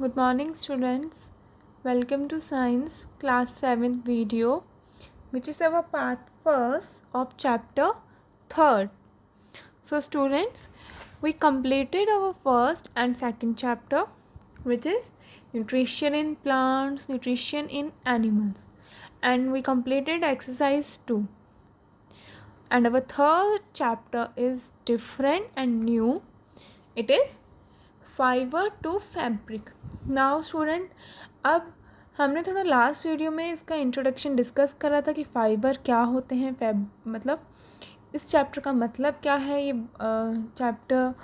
Good morning, students. Welcome to Science Class 7th video, which is our part first of chapter 3rd. So, students, we completed our first and second chapter, which is nutrition in plants, nutrition in animals, and we completed exercise 2. And our third chapter is different and new. It is fibre to fabric. Now student, अब हमने थोड़ा last video में इसका introduction discuss करा था कि fibre क्या होते हैं, मतलब इस चैप्टर का मतलब क्या है, ये चैप्टर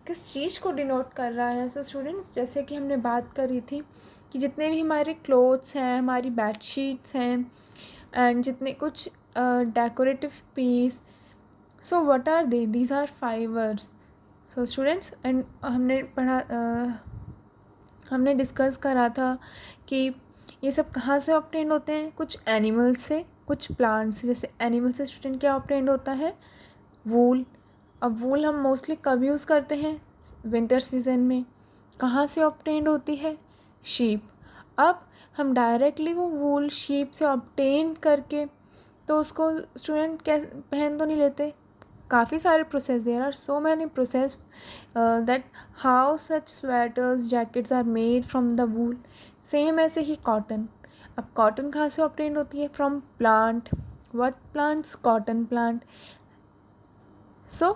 किस चीज़ को डिनोट कर रहा है. सो स्टूडेंट्स, जैसे कि हमने बात करी थी कि जितने भी हमारे क्लोथ्स हैं, हमारी बेडशीट्स हैं एंड जितने कुछ decorative piece, so what are they, these are fibres. So students, and हमने डिस्कस करा था कि ये सब कहाँ से ऑब्टेन होते हैं. कुछ एनिमल से, कुछ प्लांट से. जैसे एनिमल से स्टूडेंट क्या ऑब्टेन होता है, वूल. अब वूल हम मोस्टली कब यूज़ करते हैं, विंटर सीजन में. कहाँ से ऑब्टेन होती है, शीप. अब हम डायरेक्टली वो वूल शीप से ऑब्टेन करके तो उसको स्टूडेंट पहन तो नहीं लेते. काफ़ी सारे process, there are so many process that how such sweaters, jackets are made from the wool. Same ऐसे ही कॉटन. अब कॉटन कहाँ से ऑब्टेन होती है, from plant. What plants, cotton plant. So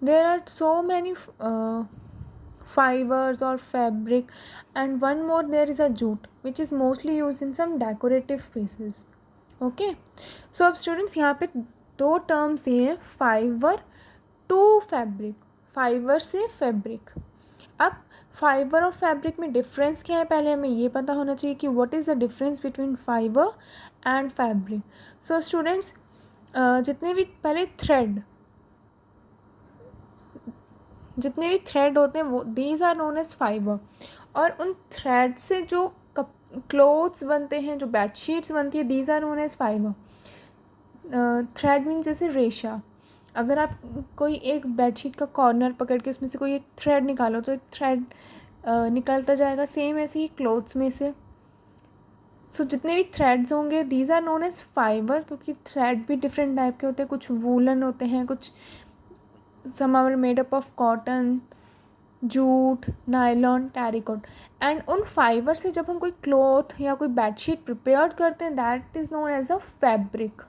there are so many fibers or fabric, and one more, there is a jute which is mostly used in some decorative pieces. Okay. So अब students यहाँ पे दो terms दिए हैं, fibre to fabric, fibre से fabric. अब fibre और fabric में डिफरेंस क्या है, पहले हमें ये पता होना चाहिए कि what is the difference between fibre and fabric. So students, जितने भी थ्रेड होते हैं वो these are known as fibre. और उन थ्रेड से जो क्लोथ्स बनते हैं, जो बेडशीट्स बनती है, these are known as fibre. Thread means जैसे रेशा. अगर आप कोई एक बेडशीट का कॉर्नर पकड़ के उसमें से कोई एक थ्रेड निकालो तो एक थ्रेड निकलता जाएगा. सेम ऐसे ही क्लोथ्स में से. सो जितने भी थ्रेड्स होंगे these are known as fibre, क्योंकि थ्रेड भी डिफरेंट टाइप के होते हैं. कुछ वूलन होते हैं, कुछ some are made up of cotton, jute, nylon, terrycot. And उन फाइबर से जब हम कोई क्लॉथ या कोई बेडशीट प्रिपेयर करते हैं, that is known as a fabric.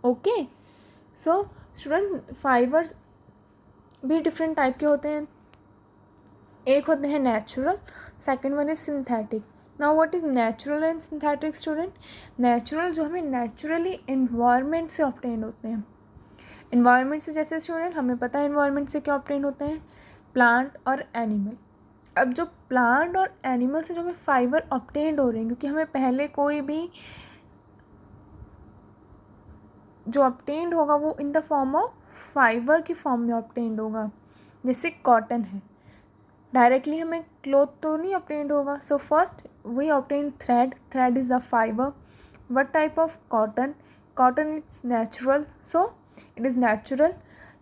Okay. So student, fibres भी डिफरेंट टाइप के होते हैं. एक होते हैं natural, second one is synthetic. Now what is natural and synthetic student. Natural जो हमें नेचुरली इन्वायरमेंट से ऑब्टेन होते हैं. इन्वायरमेंट से जैसे स्टूडेंट हमें पता है इन्वायरमेंट से क्या ऑब्टेन होते हैं, प्लांट और एनिमल. अब जो प्लांट और एनिमल से जो हमें फाइबर ऑब्टेन हो रहे हैं, क्योंकि हमें पहले कोई भी जो ऑब्टेन होगा वो in the form of fibre की फॉर्म में ऑब्टेन होगा. जैसे कॉटन है, डायरेक्टली हमें क्लॉथ तो नहीं ऑब्टेन होगा. So first we obtain thread. Thread is the fibre. What type of cotton, cotton is natural, so it is natural.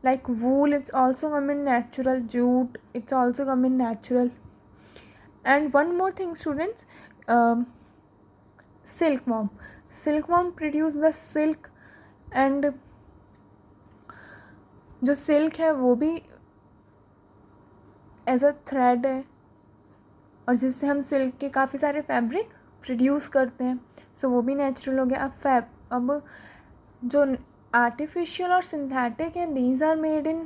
Like wool, it's also come in natural. Jute, it's also come in natural. And one more thing students, silkworm produce the silk. and जो silk है वो भी as a thread है, और जिससे हम silk के काफ़ी सारे फैब्रिक प्रोड्यूस करते हैं. सो वो भी नेचुरल हो गया. अब जो आर्टिफिशियल और सिंथेटिक हैं, these are made in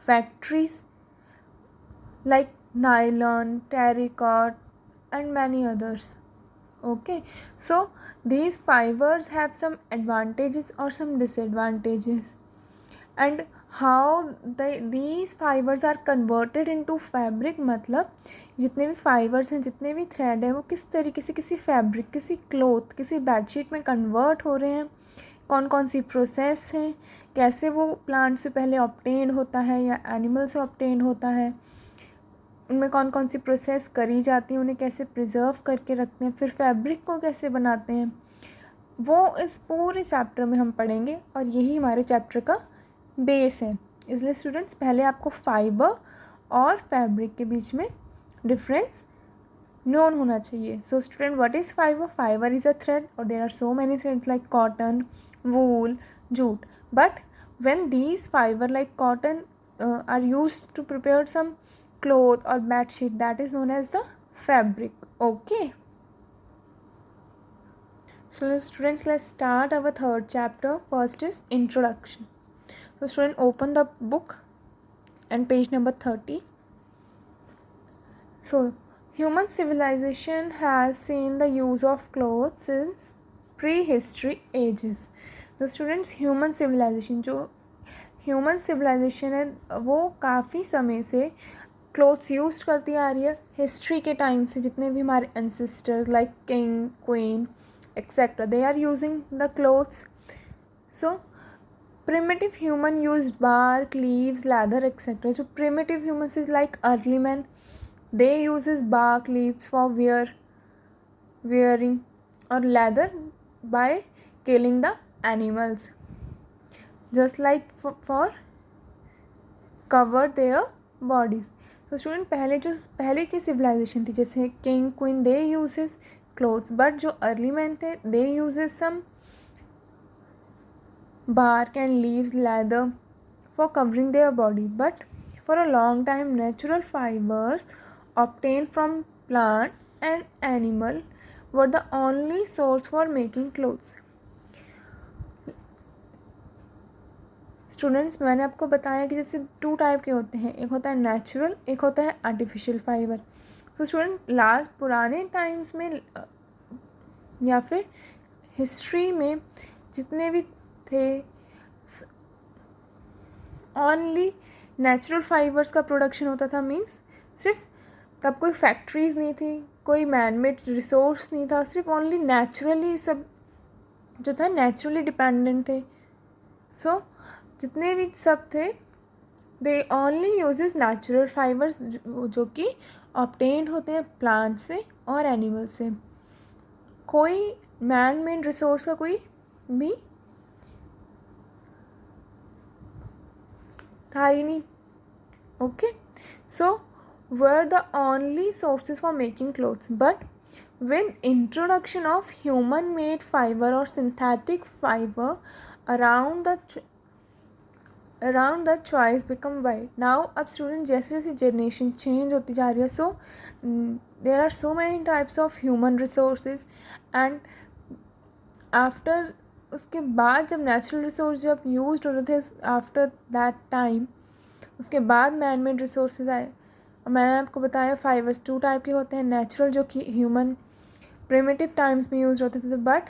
factories like nylon, terrycot and many others. Okay. So these fibres have some advantages और some disadvantages. And how these fibres are converted into fabric, मतलब जितने भी फाइबर्स हैं, जितने भी thread हैं, वो किस तरीके से किसी फैब्रिक, किसी क्लॉथ, किसी बेडशीट में कन्वर्ट हो रहे हैं. कौन कौन सी प्रोसेस हैं, कैसे वो प्लांट से पहले ऑब्टेन होता है या एनिमल से ऑब्टेन होता है, उनमें कौन कौन सी प्रोसेस करी जाती है, उन्हें कैसे प्रिजर्व करके रखते हैं, फिर फैब्रिक को कैसे बनाते हैं, वो इस पूरे चैप्टर में हम पढ़ेंगे. और यही हमारे चैप्टर का बेस है. इसलिए स्टूडेंट्स, पहले आपको फाइबर और फैब्रिक के बीच में डिफरेंस नोन होना चाहिए. So student, what is fibre? Fibre is a thread और there are so many threads like cotton, wool, jute. But when these fiber like cotton are used to prepare some cloth or bed sheet, that is known as the fabric. Okay, so students, let's start our third chapter. First is introduction. So student, open the book and page number 30. So human civilization has seen the use of clothes since prehistory ages. तो students, human civilisation, जो human civilisation है वो काफ़ी समय से clothes use करती आ रही है. हिस्ट्री के टाइम से जितने भी हमारे ancestors like king, queen etcetera, they are using the clothes. So primitive human use bark, leaves, leather etcetera. जो primitive humans is like early man, they uses bark, leaves for wearing, or leather by killing the animals, just like for cover their bodies. So student, पहले की civilization थी, जैसे king, queen, they uses clothes, but जो early men थे, they uses some bark and leaves, leather for covering their body. But for a long time, natural fibers obtained from plant and animal were the only source for making clothes. Students, मैंने आपको बताया कि जैसे 2 type के होते हैं, एक होता है नेचुरल, एक होता है आर्टिफिशियल फाइबर. सो स्टूडेंट, पुराने टाइम्स में या फिर हिस्ट्री में जितने भी थे, ओनली नेचुरल फाइबर्स का प्रोडक्शन होता था. मीन्स सिर्फ तब कोई फैक्ट्रीज़ नहीं थी, कोई मैन मेड रिसोर्स नहीं था, सिर्फ ओनली नेचुरली सब जो था नेचुरली डिपेंडेंट थे. सो जितने भी सब थे, they only uses natural fibres जो कि ऑब्टेन्ड होते हैं प्लांट से और एनिमल से. कोई मैन मेड रिसोर्स का कोई भी था ही नहीं. Okay, so were the only sources for making clothes. But with introduction of human made fiber or synthetic fiber, around the choice become wide. Now अब student, जैसे जैसे generation change होती जा रही है, so there are so many types of human resources. And after उसके बाद जब natural resource जब used होते थे, after that time उसके बाद मैन मेड रिसोर्सेज आए. मैंने आपको बताया फाइबर्स 2 टाइप के होते हैं, नेचुरल जो कि ह्यूमन प्रिमिटिव टाइम्स में यूज होते थे, but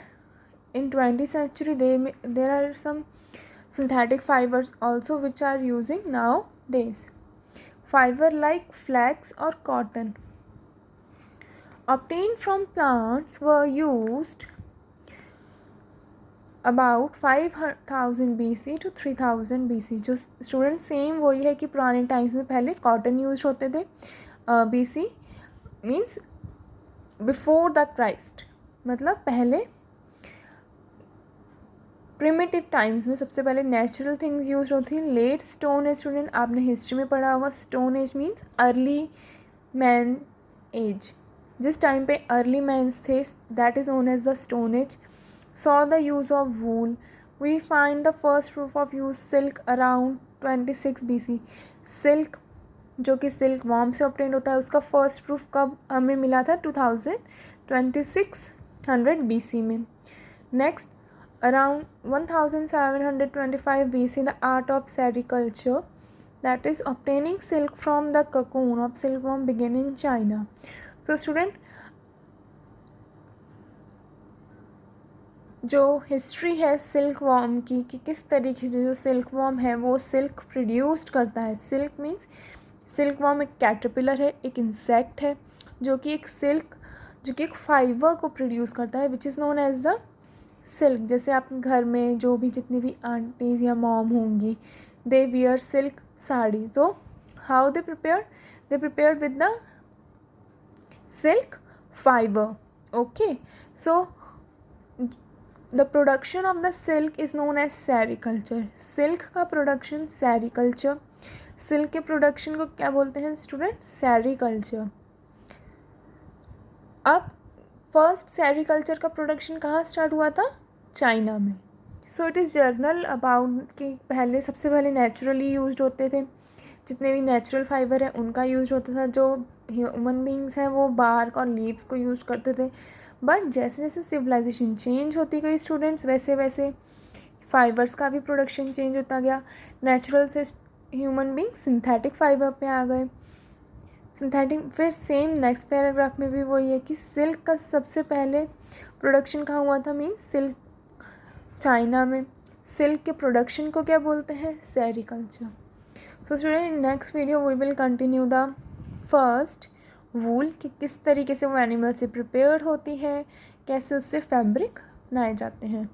in 20th century there are some synthetic fibres also which are using nowadays. Fibre like flax और cotton obtained from plants were used about 5000 BC to 3000 BC. जो student, same वही है कि पुराने times में पहले cotton use होते थे. BC means before the Christ, मतलब पहले प्रिमिटिव टाइम्स में सबसे पहले नेचुरल थिंग्स यूज होती थी. लेट स्टोन एज, स्टूडेंट आपने हिस्ट्री में पढ़ा होगा, stone age means early man age. जिस टाइम पे अर्ली मैन्स थे, that is known as the stone age. Saw the use of wool. We find the first proof of use silk around 26 BC. Silk जो कि silk worm से obtain होता है, उसका first proof कब हमें मिला था? 2600 BC में. Next, around 1725 BC, the art of sericulture, that is obtaining silk from the cocoon of silkworm, began in China. So student, जो हिस्ट्री है सिल्क वॉर्म की, कि किस तरीके से जो सिल्क वॉर्म है वो सिल्क प्रोड्यूस्ड करता है. सिल्क मीन्स सिल्क वॉर्म एक कैटरपिलर है, एक इंसेक्ट है जो कि एक फाइबर को प्रोड्यूस करता है, which is known as the silk. जैसे आपके घर में जो भी जितनी भी आंटीज़ या मॉम होंगी, दे वियर सिल्क साड़ी. तो how they prepare with the silk fibre. Okay, so the production of the silk is known as sericulture. Silk का प्रोडक्शन सेरिकल्चर. सिल्क के प्रोडक्शन को क्या बोलते हैं स्टूडेंट? सेरिकल्चर. अब फर्स्ट सेरिकल्चर का प्रोडक्शन कहाँ स्टार्ट हुआ था? चाइना में। So it is general about कि पहले सबसे पहले नेचुरली यूज्ड होते थे, जितने भी नेचुरल फाइबर है उनका यूज होता था। जो ह्यूमन बींग्स हैं वो बार्क और लीव्स को यूज करते थे, बट जैसे जैसे सिविलाइजेशन चेंज होती गई स्टूडेंट्स, वैसे वैसे फाइबर्स का भी प्रोडक्शन चेंज होता गया। नेचुरल से ह्यूमन बींग सिंथेटिक फाइबर पे आ गए। सिंथेटिक, फिर सेम नेक्स्ट पैराग्राफ में भी वही है कि सिल्क का सबसे पहले प्रोडक्शन कहाँ हुआ था? मीन्स सिल्क चाइना में। सिल्क के प्रोडक्शन को क्या बोलते हैं? Sericulture. So student, in next video we will continue the first wool, कि किस तरीके से वो एनिमल से प्रिपेयर होती है, कैसे उससे फैब्रिक बनाए जाते हैं।